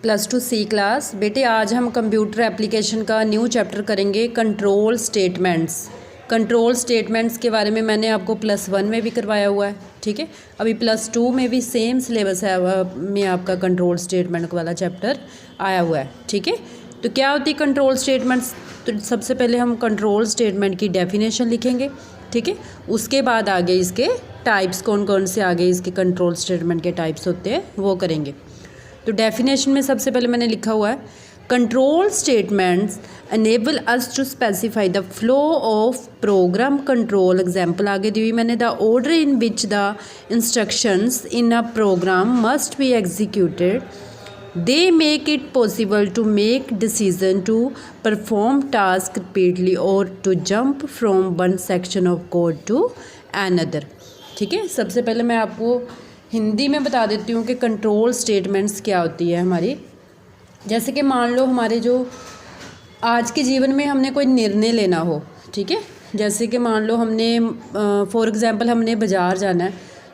Plus two सी class. बेटे आज हम कंप्यूटर एप्लीकेशन का न्यू चैप्टर करेंगे, कंट्रोल स्टेटमेंट्स। कंट्रोल स्टेटमेंट्स के बारे में मैंने आपको प्लस वन में भी करवाया हुआ है, ठीक है। अभी प्लस टू में भी सेम सिलेबस है में आपका कंट्रोल स्टेटमेंट वाला चैप्टर आया हुआ है, ठीक है। तो क्या होती है कंट्रोल स्टेटमेंट्स? तो सबसे पहले हम कंट्रोल स्टेटमेंट की डेफिनेशन लिखेंगे, ठीक है। उसके बाद आगे इसके टाइप्स कौन कौन से आगे इसके कंट्रोल स्टेटमेंट के टाइप्स होते हैं वो करेंगे। तो डेफिनेशन में सबसे पहले मैंने लिखा हुआ है control statements enable us to specify the flow of program control. Example आगे दी हुई मैंने, the order in which the instructions in a program must be executed, they make it possible to make decision to perform task repeatedly और to jump from one section of code to another, ठीक है। सबसे पहले मैं आपको हिंदी में बता देती हूँ कि कंट्रोल स्टेटमेंट्स क्या होती है हमारी। जैसे कि मान लो हमारे जो आज के जीवन में हमने कोई निर्णय लेना हो, ठीक है। जैसे कि मान लो हमने फॉर एग्ज़ाम्पल हमने बाज़ार जाना है,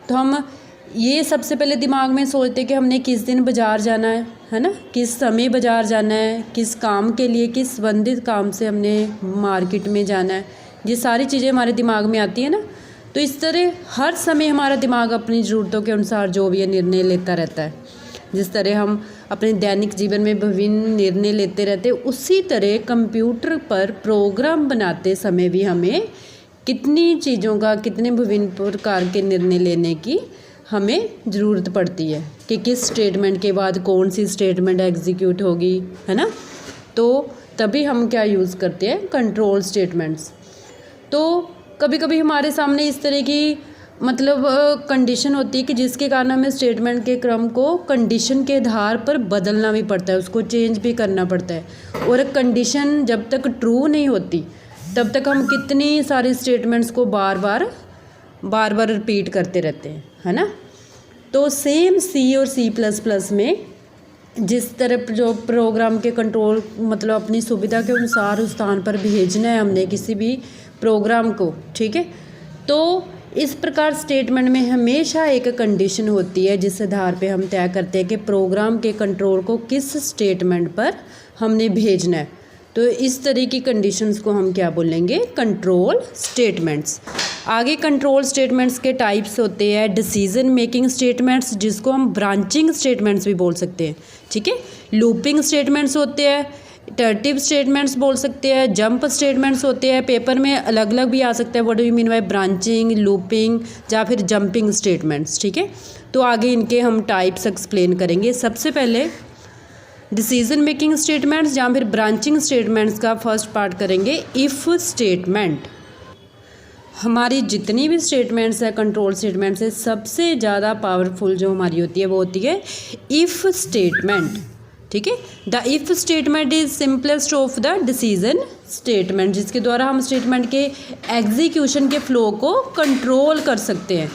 तो हम ये सबसे पहले दिमाग में सोचते हैं कि हमने किस दिन बाज़ार जाना है ना, किस समय बाज़ार जाना है, किस काम के लिए, किस संबंधित काम से हमने मार्केट में जाना है। ये सारी चीज़ें हमारे दिमाग में आती है ना। तो इस तरह हर समय हमारा दिमाग अपनी ज़रूरतों के अनुसार जो भी निर्णय लेता रहता है। जिस तरह हम अपने दैनिक जीवन में विभिन्न निर्णय लेते रहते हैं, उसी तरह कंप्यूटर पर प्रोग्राम बनाते समय भी हमें कितनी चीज़ों का, कितने विभिन्न प्रकार के निर्णय लेने की हमें ज़रूरत पड़ती है कि किस स्टेटमेंट के बाद कौन सी स्टेटमेंट एग्जीक्यूट होगी, है ना। तो तभी हम क्या यूज़ करते हैं, कंट्रोल स्टेटमेंट्स। तो कभी कभी हमारे सामने इस तरह की मतलब कंडीशन होती है कि जिसके कारण हमें स्टेटमेंट के क्रम को कंडीशन के आधार पर बदलना भी पड़ता है, उसको चेंज भी करना पड़ता है। और कंडीशन जब तक ट्रू नहीं होती तब तक हम कितनी सारी स्टेटमेंट्स को बार बार रिपीट करते रहते हैं, है ना। तो सेम सी और सी प्लस प्लस में जिस तरह जो प्रोग्राम के कंट्रोल मतलब अपनी सुविधा के अनुसार उस स्थान पर भेजना है हमने किसी भी प्रोग्राम को, ठीक है। तो इस प्रकार स्टेटमेंट में हमेशा एक कंडीशन होती है जिस आधार पे हम तय करते हैं कि प्रोग्राम के कंट्रोल को किस स्टेटमेंट पर हमने भेजना है। तो इस तरह की कंडीशंस को हम क्या बोलेंगे, कंट्रोल स्टेटमेंट्स। आगे कंट्रोल स्टेटमेंट्स के टाइप्स होते हैं डिसीजन मेकिंग स्टेटमेंट्स, जिसको हम ब्रांचिंग स्टेटमेंट्स भी बोल सकते हैं, ठीक है। लूपिंग स्टेटमेंट्स होते हैं, इटरेटिव स्टेटमेंट्स बोल सकते हैं, जंप स्टेटमेंट्स होते हैं। पेपर में अलग अलग भी आ सकता है, what do you mean bye branching, looping या फिर जंपिंग स्टेटमेंट्स, ठीक है। तो आगे इनके हम टाइप्स एक्सप्लेन करेंगे। सबसे पहले डिसीजन मेकिंग स्टेटमेंट्स या फिर ब्रांचिंग स्टेटमेंट्स का फर्स्ट पार्ट करेंगे, इफ़ स्टेटमेंट। हमारी जितनी भी स्टेटमेंट्स है, कंट्रोल स्टेटमेंट्स है, सबसे ज़्यादा पावरफुल जो हमारी होती है वो होती है इफ़ स्टेटमेंट, ठीक है। The if statement is simplest of the decision statement, जिसके द्वारा हम स्टेटमेंट के एग्जीक्यूशन के फ्लो को कंट्रोल कर सकते हैं।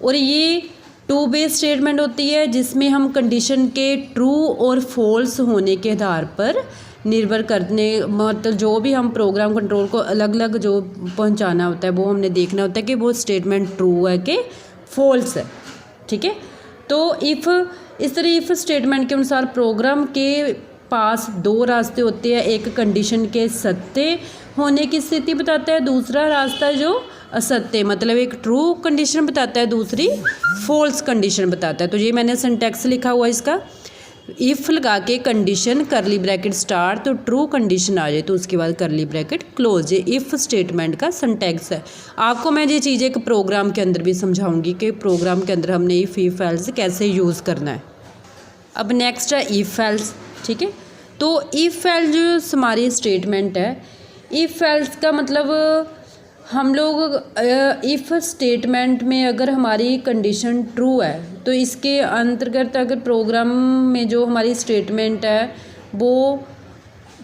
और ये टू बेस्ड स्टेटमेंट होती है जिसमें हम कंडीशन के ट्रू और फॉल्स होने के आधार पर निर्भर करने मतलब जो भी हम प्रोग्राम कंट्रोल को अलग अलग जो पहुंचाना होता है वो हमने देखना होता है कि वो स्टेटमेंट ट्रू है कि फॉल्स है, ठीक है। तो इफ़ इस तरह इफ़ स्टेटमेंट के अनुसार प्रोग्राम के पास दो रास्ते होते हैं, एक कंडीशन के सत्य होने की स्थिति बताता है, दूसरा रास्ता जो असत्य मतलब एक ट्रू कंडीशन बताता है, दूसरी फॉल्स कंडीशन बताता है। तो ये मैंने सिंटैक्स लिखा हुआ इसका, इफ़ लगा के कंडीशन करली ब्रैकेट स्टार्ट, तो ट्रू कंडीशन आ जाए तो उसके बाद करली ब्रैकेट क्लोज। ये इफ़ स्टेटमेंट का सिंटैक्स है। आपको मैं ये चीज़ एक प्रोग्राम के अंदर भी समझाऊंगी कि प्रोग्राम के अंदर हमने इफ़ एल्स कैसे यूज़ करना है। अब नेक्स्ट है इफ़ एल्स, ठीक है। तो इफ़ एल्स जो हमारी स्टेटमेंट है, इफ़ एल्स का मतलब हम लोग इफ़ स्टेटमेंट में अगर हमारी कंडीशन ट्रू है तो इसके अंतर्गत अगर प्रोग्राम में जो हमारी स्टेटमेंट है वो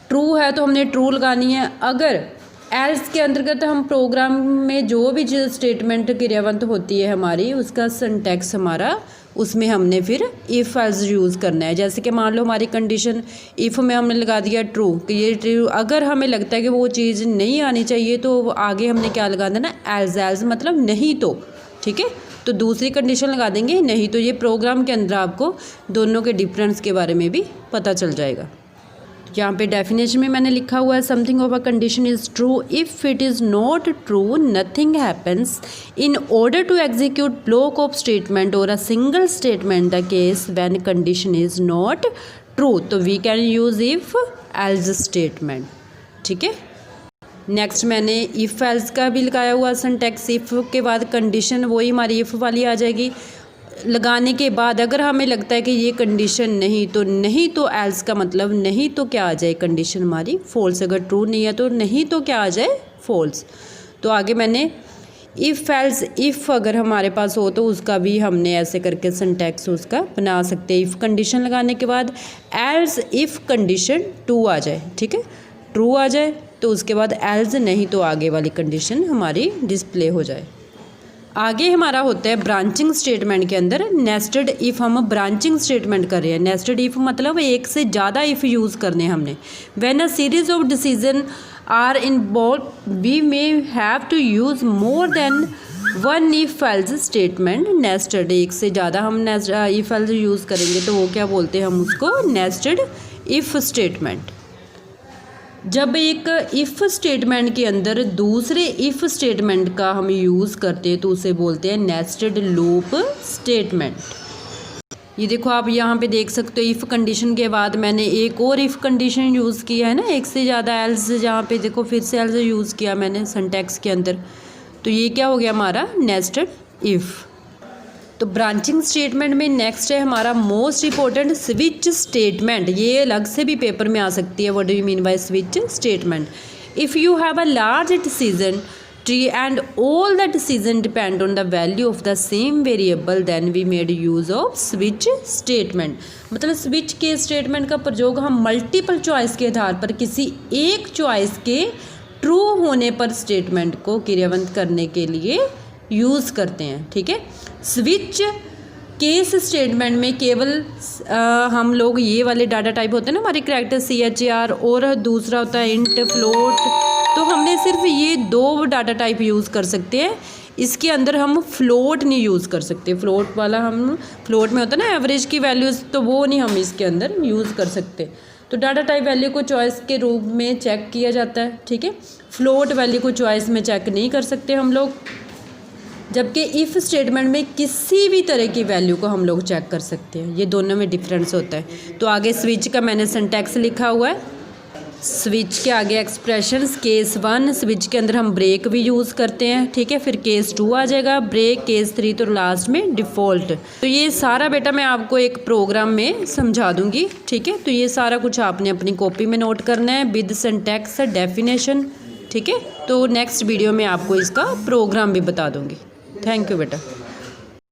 ट्रू है तो हमने ट्रू लगानी है। अगर एल्स के अंतर्गत हम प्रोग्राम में जो भी स्टेटमेंट क्रियावंत होती है हमारी, उसका सिंटैक्स हमारा उसमें हमने फिर इफ़ एल्स यूज़ करना है। जैसे कि मान लो हमारी कंडीशन इफ़ में हमने लगा दिया ट्रू कि ये ट्रू, अगर हमें लगता है कि वो चीज़ नहीं आनी चाहिए तो आगे हमने क्या लगा देना, एल्स। एल्स मतलब नहीं तो, ठीक है। तो दूसरी कंडीशन लगा देंगे, नहीं तो ये प्रोग्राम के अंदर आपको दोनों के डिफरेंस के बारे में भी पता चल जाएगा। यहाँ पे डेफिनेशन में मैंने लिखा हुआ है something of a condition is true if it is not true nothing happens. In order to execute block of statement और a single statement the case when condition is not true, तो we can use if else statement. ठीक है, next मैंने if else का भी लगाया हुआ syntax. If के बाद कंडीशन वही हमारी इफ़ वाली आ जाएगी। लगाने के बाद अगर हमें लगता है कि ये कंडीशन नहीं, तो नहीं तो एल्स का मतलब नहीं तो क्या आ जाए कंडीशन हमारी फॉल्स। अगर ट्रू नहीं है तो नहीं तो क्या आ जाए फॉल्स। तो आगे मैंने इफ़ एल्स इफ़ अगर हमारे पास हो तो उसका भी हमने ऐसे करके सिंटैक्स उसका बना सकते हैं। इफ़ कंडीशन लगाने के बाद एल्स इफ़ कंडीशन ट्रू आ जाए, ठीक है, ट्रू आ जाए तो उसके बाद एल्स नहीं तो आगे वाली कंडीशन हमारी डिस्प्ले हो जाए। आगे हमारा होता है ब्रांचिंग स्टेटमेंट के अंदर नेस्टेड इफ़। हम ब्रांचिंग स्टेटमेंट कर रहे हैं। नेस्टेड इफ़ मतलब एक से ज़्यादा इफ़ यूज़ करने हमने। When a series of decision are involve we may have to use more than one if else statement nested. एक से ज़्यादा हम इफ़ एल्स यूज़ करेंगे तो वो क्या बोलते हैं हम उसको नेस्टेड इफ़ स्टेटमेंट। जब एक इफ़ स्टेटमेंट के अंदर दूसरे इफ़ स्टेटमेंट का हम यूज़ करते हैं तो उसे बोलते हैं नेस्टेड लूप स्टेटमेंट। ये देखो आप यहाँ पे देख सकते हो इफ़ कंडीशन के बाद मैंने एक और इफ़ कंडीशन यूज़ किया है ना, एक से ज़्यादा एल्स। जहाँ पे देखो फिर से एल्स यूज़ किया मैंने सिंटैक्स के अंदर, तो ये क्या हो गया हमारा नेस्टेड इफ़। तो ब्रांचिंग स्टेटमेंट में नेक्स्ट है हमारा मोस्ट इंपॉर्टेंट स्विच स्टेटमेंट। ये अलग से भी पेपर में आ सकती है। What do you mean by switch statement? If you have a large decision tree and all the decision depend on the value of the same variable then we made use of switch statement. मतलब switch के statement का प्रयोग हम multiple choice के आधार पर किसी एक choice के ट्रू होने पर स्टेटमेंट को क्रियान्वित करने के लिए यूज़ करते हैं। ठीक है, स्विच केस स्टेटमेंट में केवल हम लोग ये वाले डाटा टाइप होते हैं ना हमारे कैरेक्टर CHAR, और दूसरा होता है इंट फ्लोट, तो हमने सिर्फ ये दो डाटा टाइप यूज़ कर सकते हैं। इसके अंदर हम फ्लोट नहीं यूज़ कर सकते। फ्लोट वाला हम फ्लोट में होता है ना एवरेज की वैल्यूज़, तो वो नहीं हम इसके अंदर यूज़ कर सकते। तो डाटा टाइप वैल्यू को चॉइस के रूप में चेक किया जाता है। ठीक है, फ्लोट वैल्यू को चॉइस में चेक नहीं कर सकते हम लोग, जबकि इफ़ स्टेटमेंट में किसी भी तरह की वैल्यू को हम लोग चेक कर सकते हैं। ये दोनों में डिफरेंस होता है। तो आगे स्विच का मैंने सिंटैक्स लिखा हुआ है। स्विच के आगे एक्सप्रेशंस केस 1 स्विच के अंदर हम ब्रेक भी यूज़ करते हैं। ठीक है, फिर केस 2 आ जाएगा ब्रेक, केस 3 तो लास्ट में डिफ़ॉल्ट। तो ये सारा बेटा मैं आपको एक प्रोग्राम में समझा दूँगी। ठीक है, तो ये सारा कुछ आपने अपनी कॉपी में नोट करना है विद सिंटैक्स डेफिनेशन। ठीक है, तो नेक्स्ट वीडियो में आपको इसका प्रोग्राम भी बता दूँगी। थैंक यू बेटा।